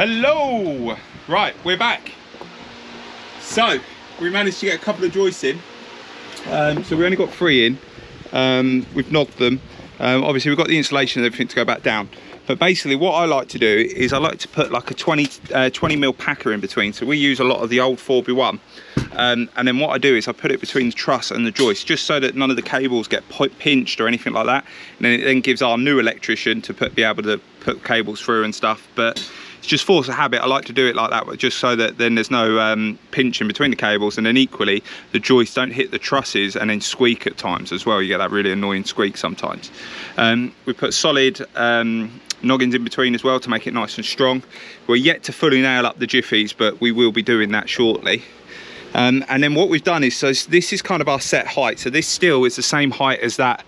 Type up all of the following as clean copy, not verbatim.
Hello! Right, we're back. So, we managed to get a couple of joists in. So we only got 3 in. We've knocked them. Obviously we've got the insulation and everything to go back down. But basically what I like to do is I like to put like a 20mm packer in between. So we use a lot of the old 4x1. And then what I do is I put it between the truss and the joist, just so that none of the cables get pinched or anything like that. And then it then gives our new electrician to be able to put cables through and stuff. But it's just force of habit. I like to do it like that, just so that then there's no pinching between the cables, and then equally the joists don't hit the trusses and then squeak at times as well. You get that really annoying squeak sometimes. We put solid noggins in between as well to make it nice and strong. We're yet to fully nail up the jiffies, but we will be doing that shortly. And then what we've done is, so this is kind of our set height. So this steel is the same height as that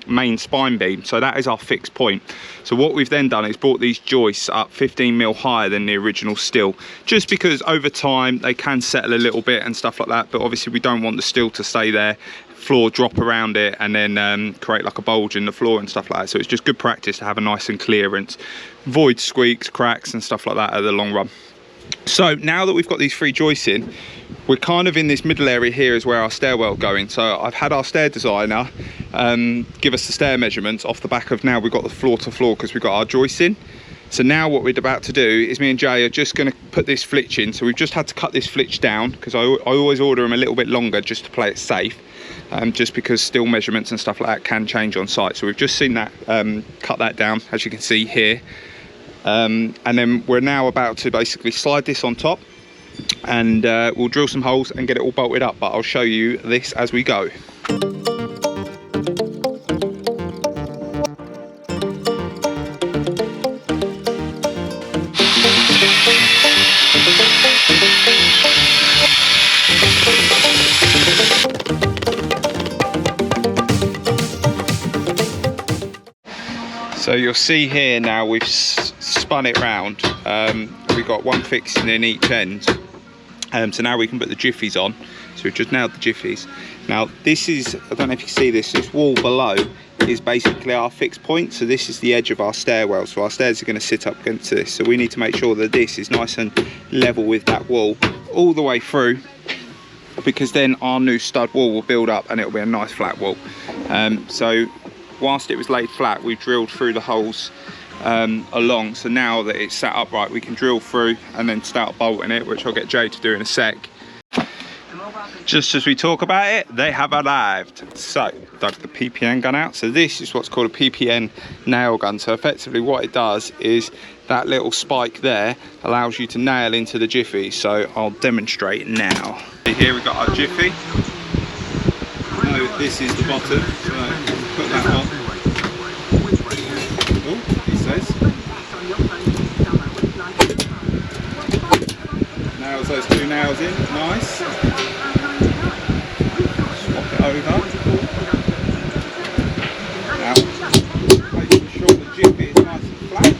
main spine beam. So that is our fixed point. So what we've then done is brought these joists up 15mm higher than the original steel, just because over time they can settle a little bit and stuff like that. But obviously we don't want the steel to stay there, floor drop around it, and then create like a bulge in the floor and stuff like that. So it's just good practice to have a nice and clearance, avoid squeaks, cracks and stuff like that at the long run. So now that we've got these 3 joists in, we're kind of in this middle area here is where our stairwell going. So I've had our stair designer give us the stair measurements off the back of, now we've got the floor to floor because we've got our joists in. So now what we're about to do is me and Jay are just going to put this flitch in. So we've just had to cut this flitch down because I always order them a little bit longer just to play it safe. Just because steel measurements and stuff like that can change on site. So we've just seen that, cut that down, as you can see here. And then we're now about to basically slide this on top, and we'll drill some holes and get it all bolted up, but I'll show you this as we go. So you'll see here now we've spun it round. We've got one fixing in each end. So now we can put the jiffies on. So we've just nailed the jiffies. Now this is, I don't know if you can see this wall below is basically our fixed point. So this is the edge of our stairwell. So our stairs are going to sit up against this. So we need to make sure that this is nice and level with that wall all the way through, because then our new stud wall will build up and it'll be a nice flat wall. So whilst it was laid flat, we drilled through the holes along. So now that it's sat upright, we can drill through and then start bolting it, which I'll get Jay to do in a sec. Just as we talk about it, they have arrived. So dug the PPN gun out. So this is what's called a PPN nail gun. So effectively what it does is that little spike there allows you to nail into the jiffy. So I'll demonstrate now. Here we've got our jiffy. No, this is the bottom. So put that on. Oh, he says. Nails those 2 nails in, nice. Swap it over. Now, making sure the jiffy is nice and flat.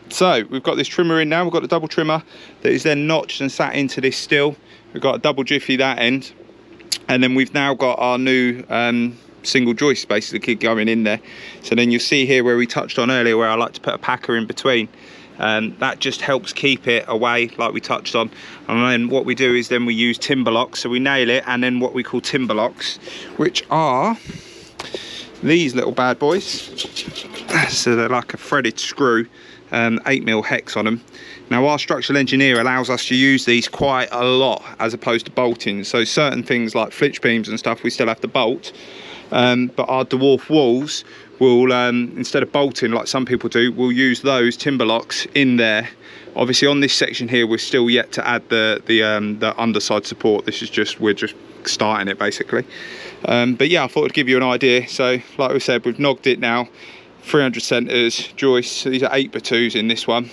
So we've got this trimmer in now. We've got the double trimmer that is then notched and sat into this steel. We've got a double jiffy that end, and then we've now got our new single joist basically going in there. So then you'll see here where we touched on earlier where I like to put a packer in between. That just helps keep it away, like we touched on. And then what we do is then we use timber locks. So we nail it, and then what we call timber locks, which are these little bad boys. So they're like a threaded screw, 8mm hex on them. Now our structural engineer allows us to use these quite a lot as opposed to bolting. So certain things like flitch beams and stuff we still have to bolt, but our dwarf walls will, instead of bolting like some people do, we'll use those timber locks in there. Obviously on this section here we're still yet to add the underside support. This is just, we're just starting it basically. But yeah, I thought I'd give you an idea. So like we said, we've nogged it now. 300 centres joists. So these are 8x2s in this one.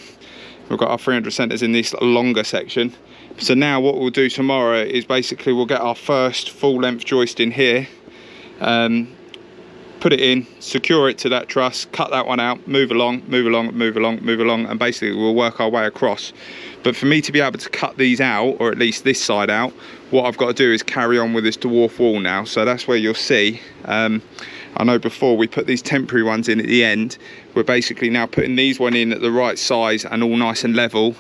We've got our 300 centres in this longer section. So now what we'll do tomorrow is basically we'll get our first full length joist in here, put it in, secure it to that truss, cut that one out, move along, and basically we'll work our way across. But for me to be able to cut these out, or at least this side out, what I've got to do is carry on with this dwarf wall now. So that's where you'll see, I know before we put these temporary ones in at the end, we're basically now putting these one in at the right size and all nice and level.